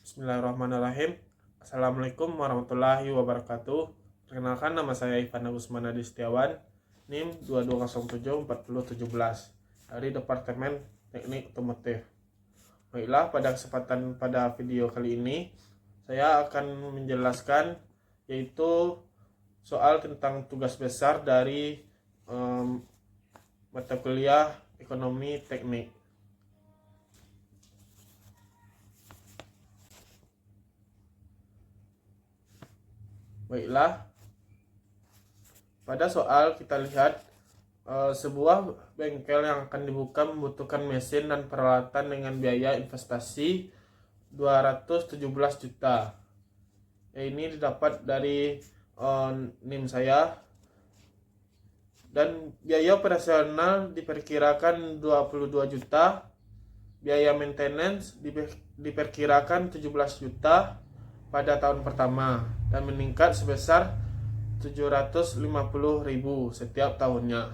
Bismillahirrahmanirrahim. Assalamualaikum warahmatullahi wabarakatuh. Perkenalkan, nama saya Ivan Agus Manadi Setiawan, NIM 22074017 dari Departemen Teknik Otomotif. Baiklah, pada video kali ini saya akan menjelaskan yaitu soal tentang tugas besar dari mata kuliah Ekonomi Teknik. Baiklah, pada soal kita lihat sebuah bengkel yang akan dibuka membutuhkan mesin dan peralatan dengan biaya investasi 217 juta. Ini didapat dari NIM saya, dan biaya operasional diperkirakan 22 juta, biaya maintenance diperkirakan 17 juta pada tahun pertama dan meningkat sebesar 750.000 setiap tahunnya.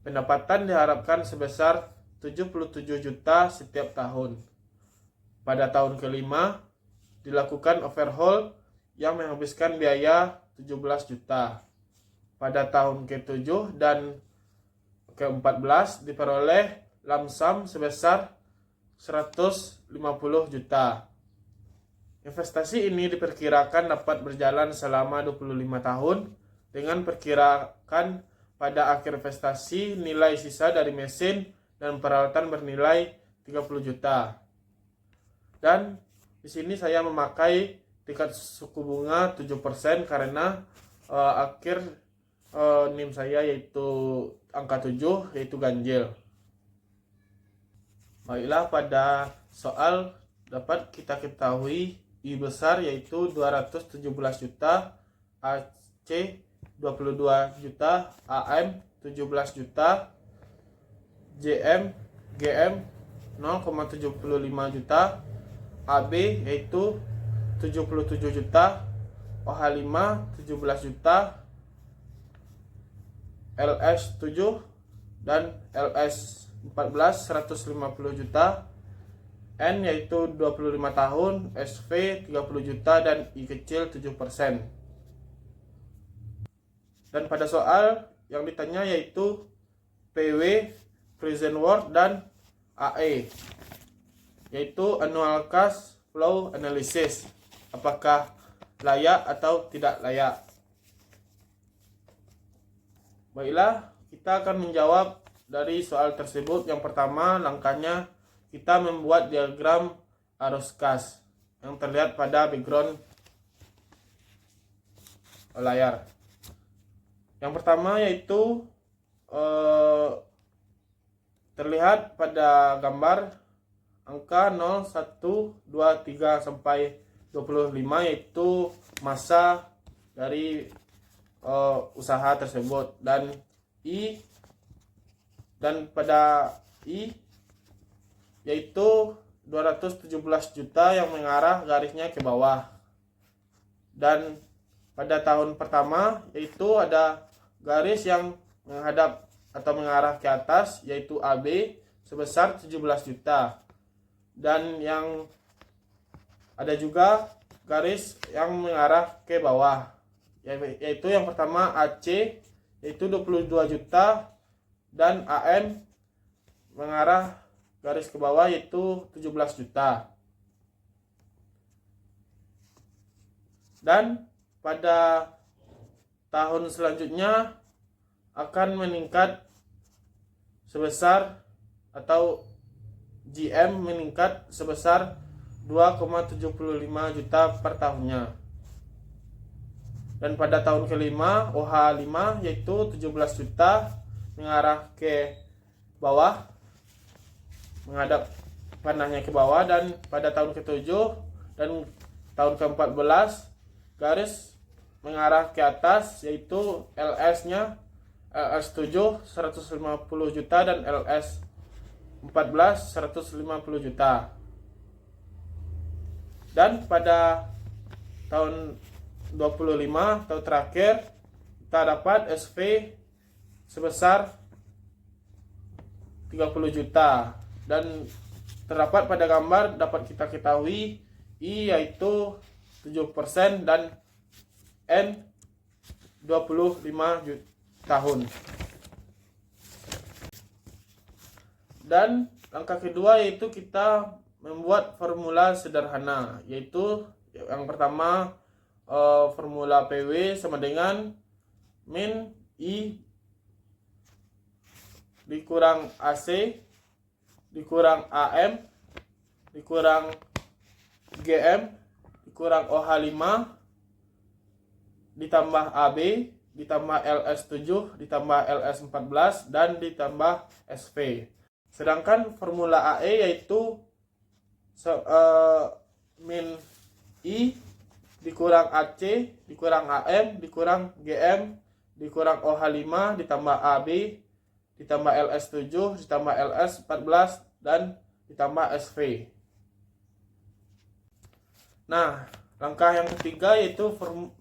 Pendapatan diharapkan sebesar 77 juta setiap tahun. Pada tahun kelima dilakukan overhaul yang menghabiskan biaya 17 juta. Pada tahun ke-7 dan ke-14 diperoleh lamsam sebesar 150 juta. Investasi ini diperkirakan dapat berjalan selama 25 tahun dengan perkirakan pada akhir investasi nilai sisa dari mesin dan peralatan bernilai 30 juta. Dan di sini saya memakai tingkat suku bunga 7% karena akhir NIM saya yaitu angka 7 yaitu ganjil. Baiklah, pada soal dapat kita ketahui I besar yaitu 217 juta, AC 22 juta, AM 17 juta, GM 0,75 juta, AB yaitu 77 juta, OH5 17 juta, LS 7 dan LS 14 150 juta, N yaitu 25 tahun, SV 30 juta, dan I kecil 7%. Dan pada soal yang ditanya yaitu PW, Present Worth, dan AE yaitu Annual Cash Flow Analysis, apakah layak atau tidak layak. Baiklah, kita akan menjawab dari soal tersebut. Yang pertama, langkahnya kita membuat diagram arus kas yang terlihat pada background layar. Yang pertama yaitu terlihat pada gambar angka 0, 1, 2, 3 sampai 25 yaitu masa dari usaha tersebut, dan pada I yaitu 217 juta yang mengarah garisnya ke bawah. Dan pada tahun pertama yaitu ada garis yang menghadap atau mengarah ke atas yaitu AB sebesar 17 juta. Dan yang ada juga garis yang mengarah ke bawah yaitu yang pertama AC yaitu 22 juta, dan AM mengarah garis ke bawah yaitu 17 juta. Dan pada tahun selanjutnya akan meningkat sebesar, atau GM meningkat sebesar 2,75 juta per tahunnya. Dan pada tahun kelima OH5 yaitu 17 juta mengarah ke bawah, menghadap panahnya ke bawah. Dan pada tahun ke-7 dan tahun ke-14 garis mengarah ke atas yaitu LS-nya LS7 150 juta dan LS14 150 juta. Dan pada tahun 25 tahun terakhir kita dapat SV sebesar 30 juta. Dan terdapat pada gambar dapat kita ketahui I yaitu 7% dan N 25 tahun. Dan langkah kedua yaitu kita membuat formula sederhana, yaitu yang pertama formula PW sama dengan min I dikurang AC dikurang AM dikurang GM dikurang OH5 ditambah AB ditambah LS7 ditambah LS14 dan ditambah SV. Sedangkan formula AE yaitu min I dikurang AC dikurang AM dikurang GM dikurang OH5 ditambah AB ditambah LS7 ditambah LS14 dan ditambah SV. Nah, langkah yang ketiga yaitu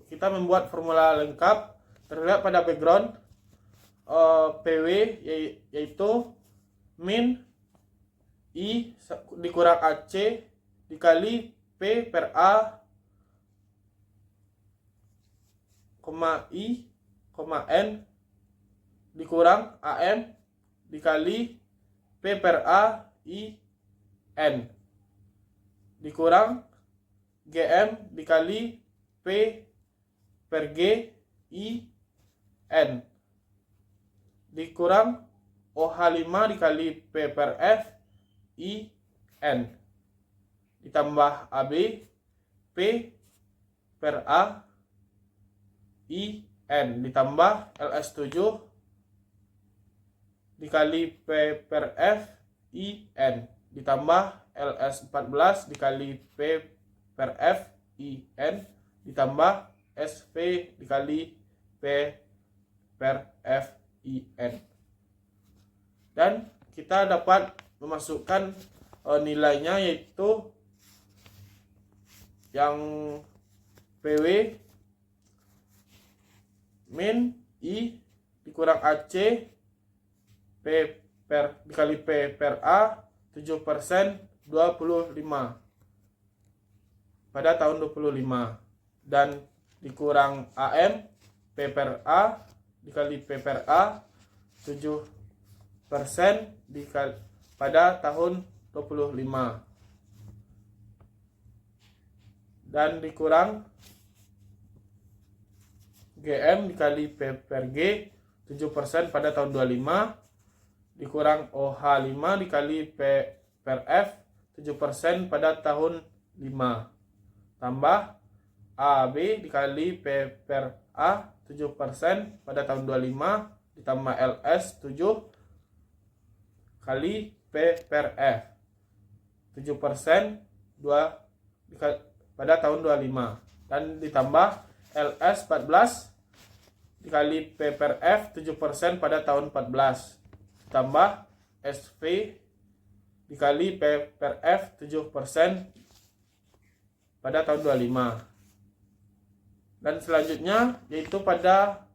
kita membuat formula lengkap. Terlihat pada background PW yaitu min I dikurang AC dikali P per A, I, N dikurang AM dikali P per A, I, N dikurang GM dikali P per G, I, N dikurang OH5 dikali P per F, I, N ditambah AB P per A, I, N ditambah LS7 dikali P per F, I, N ditambah LS14 dikali P per F, I, N ditambah SV dikali P per F, I, N. Dan kita dapat memasukkan nilainya yaitu yang PW min I dikurang AC P per dikali P per A 7% 25 pada tahun 25 dan dikurang AM P per A dikali P per A 7% dikali pada tahun 25 dan dikurang GM dikali P per G 7% pada tahun 25 dikurang OH5 dikali P per F 7% pada tahun 5 tambah AB dikali P per A 7% pada tahun 25 ditambah LS 7 kali P per F 7% pada tahun 25 dan ditambah LS 14 dikali P per F 7% pada tahun 14 ditambah SV dikali P per F 7% pada tahun 25. Dan selanjutnya yaitu pada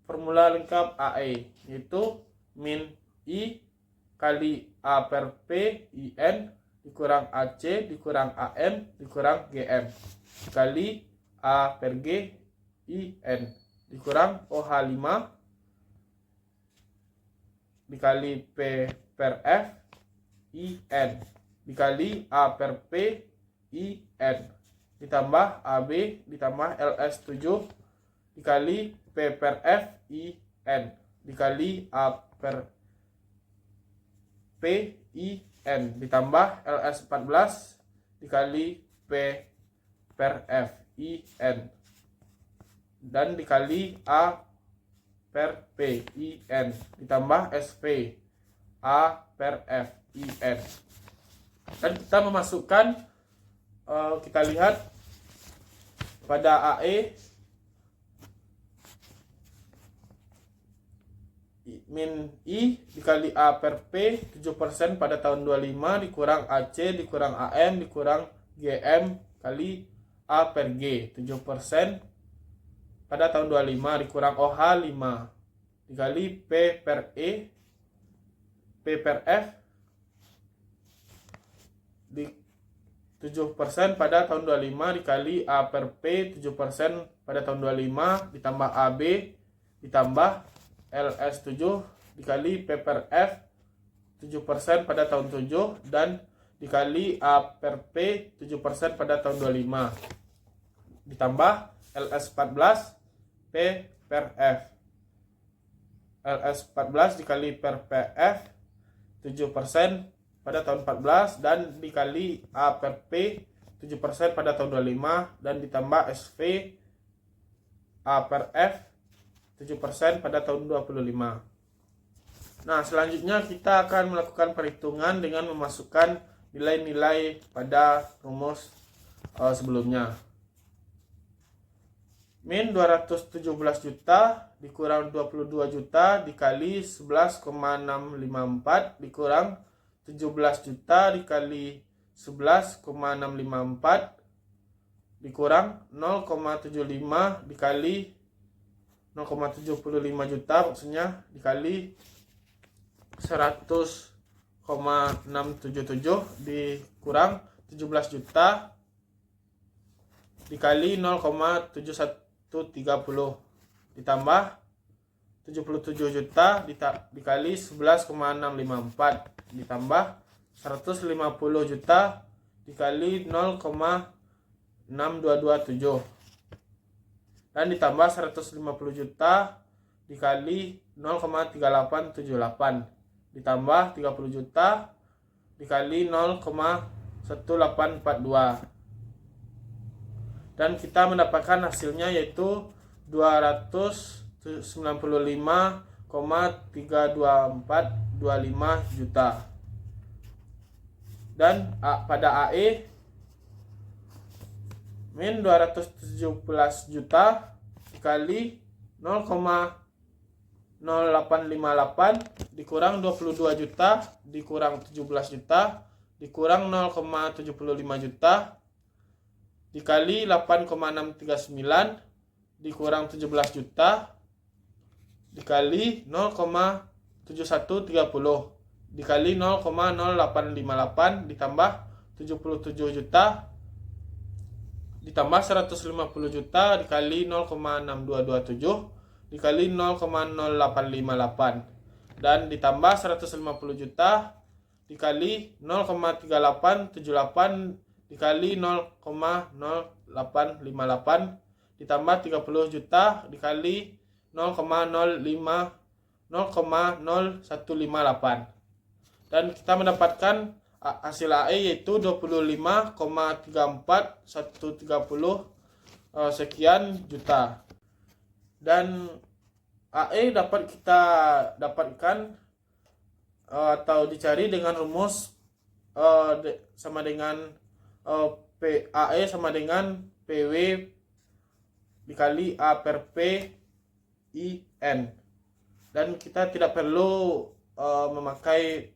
formula lengkap AE yaitu min I kali A per P I N dikurang AC dikurang AM dikurang GM dikali A per G I N dikurang OH5 dikali P per F I N dikali A per P I N ditambah AB ditambah LS7 dikali P per F I N dikali A per P I N ditambah LS14 dikali P per F I N dan dikali A per P I N ditambah SV A per F I N. Dan kita memasukkan kita lihat pada AE min I dikali A per P 7% pada tahun 25 dikurang AC dikurang AM dikurang GM kali A per G 7% pada tahun 25 dikurang OH 5 dikali P per E P per F di 7% 7% pada tahun 25 dikali A per P 7% pada tahun 25 ditambah AB ditambah LS 7 dikali P per F 7% pada tahun 7 dan dikali A per P 7% pada tahun 25 ditambah LS 14 P per F. LS 14 dikali per PF 7% pada tahun 14 dan dikali A per P 7% pada tahun 25 dan ditambah SV A per F 7% pada tahun 25. Nah, selanjutnya kita akan melakukan perhitungan dengan memasukkan nilai-nilai pada rumus sebelumnya. Min 217 juta dikurang 22 juta dikali 11,654 dikurang 17 juta dikali 11,654 dikurang 0,75 dikali 0,75 juta maksudnya dikali 100,677 dikurang 17 juta dikali 0,7130 ditambah 77 juta dikali 11,654 ditambah 150 juta dikali 0,6227 dan ditambah 150 juta dikali 0,3878 ditambah 30 juta dikali 0,1842 dan kita mendapatkan hasilnya yaitu 295,32425 juta. Dan pada AE min 217 juta dikali 0,0858 dikurang 22 juta dikurang 17 juta dikurang 0,75 juta dikali 8,639 dikurang 17 juta dikali 0,7130 dikali 0,0858 ditambah 77 juta ditambah 150 juta dikali 0,6227 dikali 0,0858 dan ditambah 150 juta dikali 0,3878 dikali 0,0858 ditambah 30 juta dikali 0,0158 dan kita mendapatkan hasil AE yaitu 25,34130 sekian juta. Dan AE dapat kita dapatkan atau dicari dengan rumus sama dengan AE sama dengan PW dikali A per P IN. Dan kita tidak perlu memakai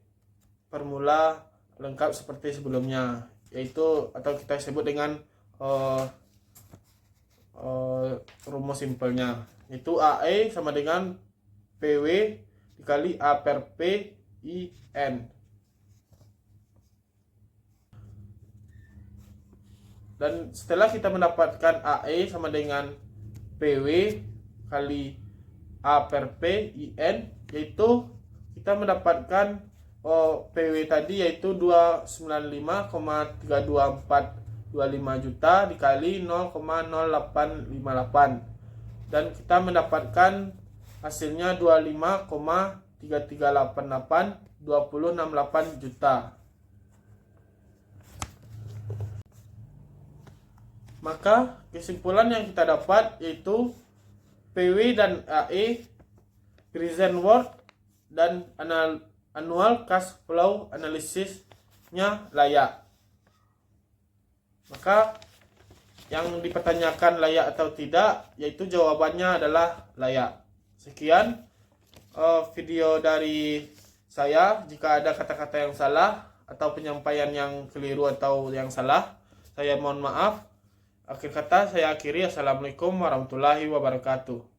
formula lengkap seperti sebelumnya, yaitu atau kita sebut dengan rumus simpelnya, yaitu AE sama dengan PW dikali A per P IN. Dan setelah kita mendapatkan AE sama dengan PW kali A per P IN, yaitu kita mendapatkan PW tadi yaitu 295,32425 juta dikali 0,0858 dan kita mendapatkan hasilnya 25,3388 juta. Maka kesimpulan yang kita dapat yaitu PW dan AE present worth dan annual cash flow analisisnya layak. Maka yang dipertanyakan layak atau tidak, yaitu jawabannya adalah layak. Sekian video dari saya. Jika ada kata-kata yang salah atau penyampaian yang keliru atau yang salah, saya mohon maaf. Akhir kata saya akhiri. Assalamualaikum warahmatullahi wabarakatuh.